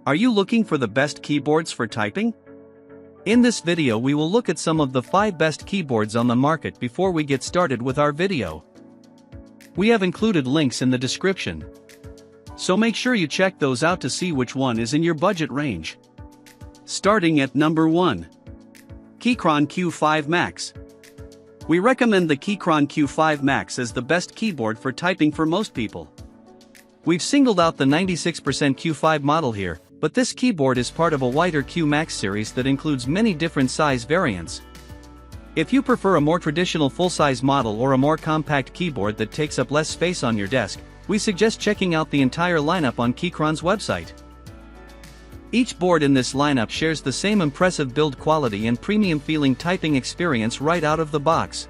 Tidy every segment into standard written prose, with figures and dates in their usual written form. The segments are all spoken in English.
Are you looking for the best keyboards for typing? In this video we will look at some of the 5 best keyboards on the market before we get started with our video. We have included links in the description, so make sure you check those out to see which one is in your budget range. Starting at number 1. Keychron Q5 Max. We recommend the Keychron Q5 Max as the best keyboard for typing for most people. We've singled out the 96% Q5 model here, but this keyboard is part of a wider Q Max series that includes many different size variants. If you prefer a more traditional full-size model or a more compact keyboard that takes up less space on your desk, we suggest checking out the entire lineup on Keychron's website. Each board in this lineup shares the same impressive build quality and premium-feeling typing experience right out of the box.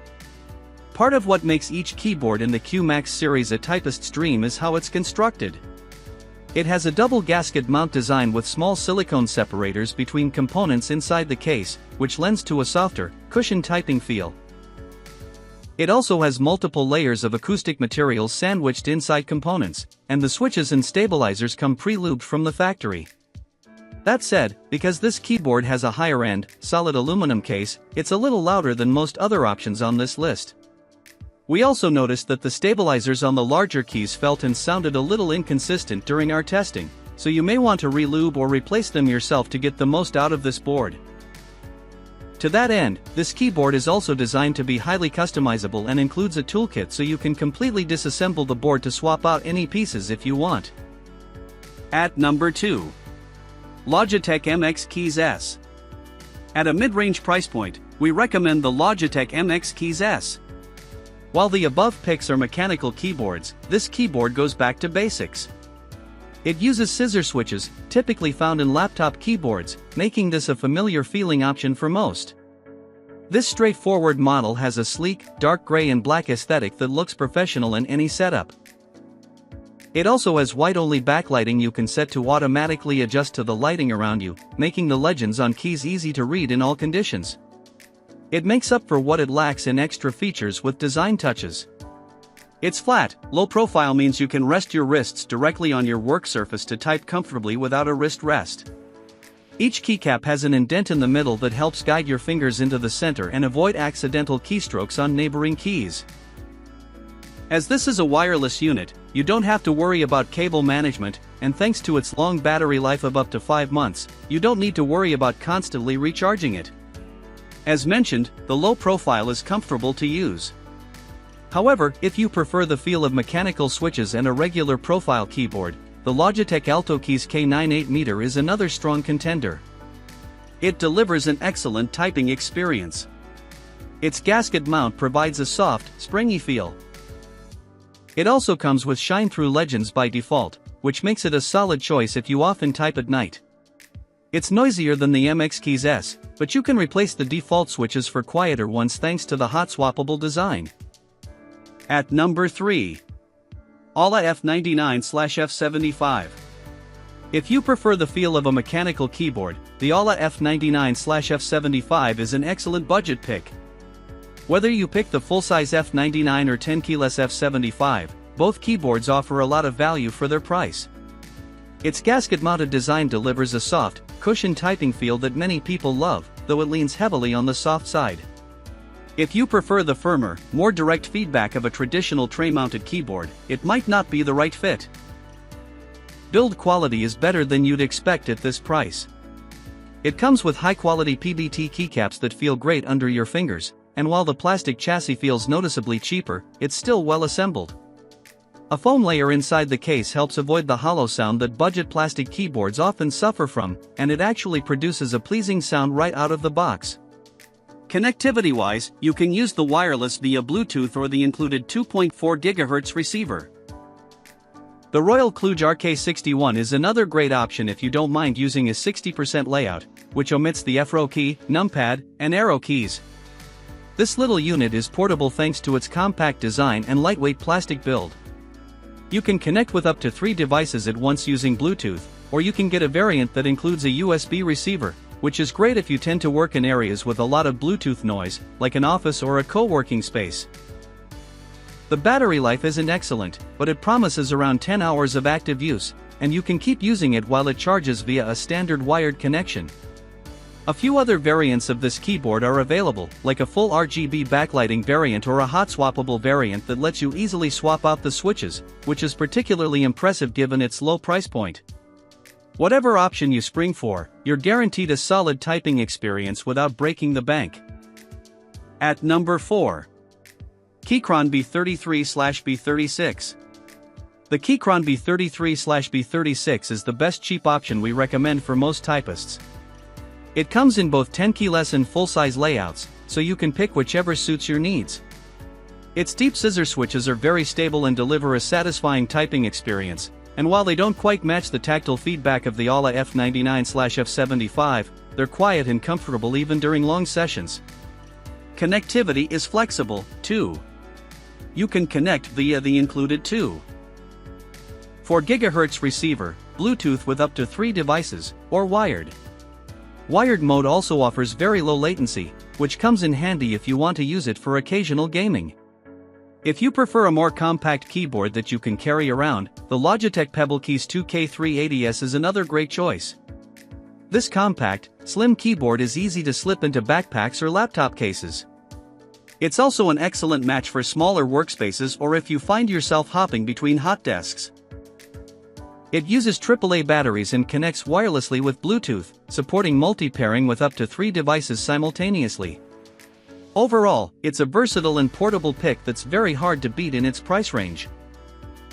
Part of what makes each keyboard in the Q Max series a typist's dream is how it's constructed. It has a double gasket mount design with small silicone separators between components inside the case, which lends to a softer, cushioned typing feel. It also has multiple layers of acoustic materials sandwiched inside components, and the switches and stabilizers come pre-lubed from the factory. That said, because this keyboard has a higher-end, solid aluminum case, it's a little louder than most other options on this list. We also noticed that the stabilizers on the larger keys felt and sounded a little inconsistent during our testing, so you may want to re-lube or replace them yourself to get the most out of this board. To that end, this keyboard is also designed to be highly customizable and includes a toolkit so you can completely disassemble the board to swap out any pieces if you want. At number 2. Logitech MX Keys S. At a mid-range price point, we recommend the Logitech MX Keys S. While the above picks are mechanical keyboards, this keyboard goes back to basics. It uses scissor switches, typically found in laptop keyboards, making this a familiar feeling option for most. This straightforward model has a sleek, dark gray and black aesthetic that looks professional in any setup. It also has white-only backlighting you can set to automatically adjust to the lighting around you, making the legends on keys easy to read in all conditions. It makes up for what it lacks in extra features with design touches. Its flat, low profile means you can rest your wrists directly on your work surface to type comfortably without a wrist rest. Each keycap has an indent in the middle that helps guide your fingers into the center and avoid accidental keystrokes on neighboring keys. As this is a wireless unit, you don't have to worry about cable management, and thanks to its long battery life of up to 5 months, you don't need to worry about constantly recharging it. As mentioned, the low profile is comfortable to use. However, if you prefer the feel of mechanical switches and a regular profile keyboard, the Logitech Alto Keys K9 8-meter is another strong contender. It delivers an excellent typing experience. Its gasket mount provides a soft, springy feel. It also comes with shine-through legends by default, which makes it a solid choice if you often type at night. It's noisier than the MX Keys S, but you can replace the default switches for quieter ones thanks to the hot-swappable design. At number 3. AULA F99/F75. If you prefer the feel of a mechanical keyboard, the AULA F99/F75 is an excellent budget pick. Whether you pick the full-size F99 or 10-keyless F75, both keyboards offer a lot of value for their price. Its gasket-mounted design delivers a soft, cushioned typing feel that many people love, though it leans heavily on the soft side. If you prefer the firmer, more direct feedback of a traditional tray-mounted keyboard, it might not be the right fit. Build quality is better than you'd expect at this price. It comes with high-quality PBT keycaps that feel great under your fingers, and while the plastic chassis feels noticeably cheaper, it's still well assembled. A foam layer inside the case helps avoid the hollow sound that budget plastic keyboards often suffer from, and it actually produces a pleasing sound right out of the box. Connectivity-wise, you can use the wireless via Bluetooth or the included 2.4 GHz receiver. The Royal Kluge RK61 is another great option if you don't mind using a 60% layout, which omits the F-row key, numpad, and arrow keys. This little unit is portable thanks to its compact design and lightweight plastic build. You can connect with up to 3 devices at once using Bluetooth, or you can get a variant that includes a USB receiver, which is great if you tend to work in areas with a lot of Bluetooth noise, like an office or a co-working space. The battery life isn't excellent, but it promises around 10 hours of active use, and you can keep using it while it charges via a standard wired connection. A few other variants of this keyboard are available, like a full RGB backlighting variant or a hot swappable variant that lets you easily swap out the switches, which is particularly impressive given its low price point. Whatever option you spring for, you're guaranteed a solid typing experience without breaking the bank. At number 4. Keychron B33/B36. The Keychron B33/B36 is the best cheap option we recommend for most typists. It comes in both 10 keyless and full-size layouts, so you can pick whichever suits your needs. Its deep scissor switches are very stable and deliver a satisfying typing experience, and while they don't quite match the tactile feedback of the AULA F99/F75, they're quiet and comfortable even during long sessions. Connectivity is flexible, too. You can connect via the included 2.4 GHz receiver, Bluetooth with up to 3 devices, or wired. Wired mode also offers very low latency, which comes in handy if you want to use it for occasional gaming. If you prefer a more compact keyboard that you can carry around, the Logitech Pebble Keys 2K380S is another great choice. This compact, slim keyboard is easy to slip into backpacks or laptop cases. It's also an excellent match for smaller workspaces or if you find yourself hopping between hot desks. It uses AAA batteries and connects wirelessly with Bluetooth, supporting multi-pairing with up to 3 devices simultaneously. Overall, it's a versatile and portable pick that's very hard to beat in its price range.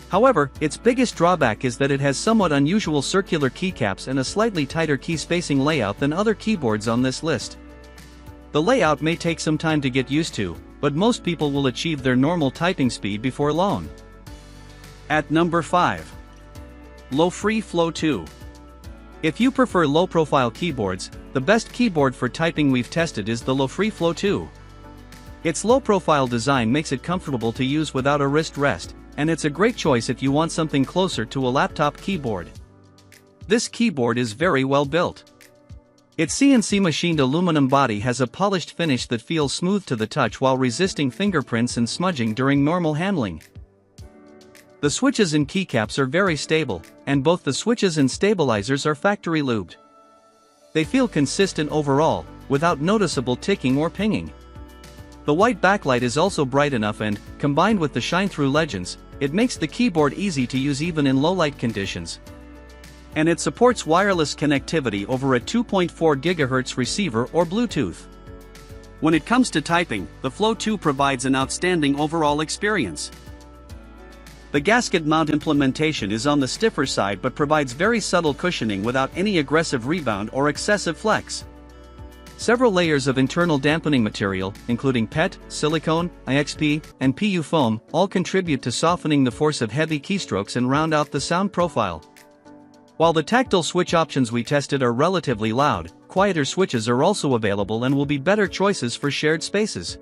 However, its biggest drawback is that it has somewhat unusual circular keycaps and a slightly tighter key spacing layout than other keyboards on this list. The layout may take some time to get used to, but most people will achieve their normal typing speed before long. At number 5. Lofree Flow 2. If you prefer low-profile keyboards, the best keyboard for typing we've tested is the Lofree Flow 2. Its low-profile design makes it comfortable to use without a wrist rest, and it's a great choice if you want something closer to a laptop keyboard. This keyboard is very well built. Its CNC machined aluminum body has a polished finish that feels smooth to the touch while resisting fingerprints and smudging during normal handling. The switches and keycaps are very stable, and both the switches and stabilizers are factory lubed. They feel consistent overall, without noticeable ticking or pinging. The white backlight is also bright enough and, combined with the shine-through legends, it makes the keyboard easy to use even in low-light conditions. And it supports wireless connectivity over a 2.4 GHz receiver or Bluetooth. When it comes to typing, the Flow 2 provides an outstanding overall experience. The gasket mount implementation is on the stiffer side but provides very subtle cushioning without any aggressive rebound or excessive flex. Several layers of internal dampening material, including PET, silicone, IXP, and PU foam, all contribute to softening the force of heavy keystrokes and round out the sound profile. While the tactile switch options we tested are relatively loud, quieter switches are also available and will be better choices for shared spaces.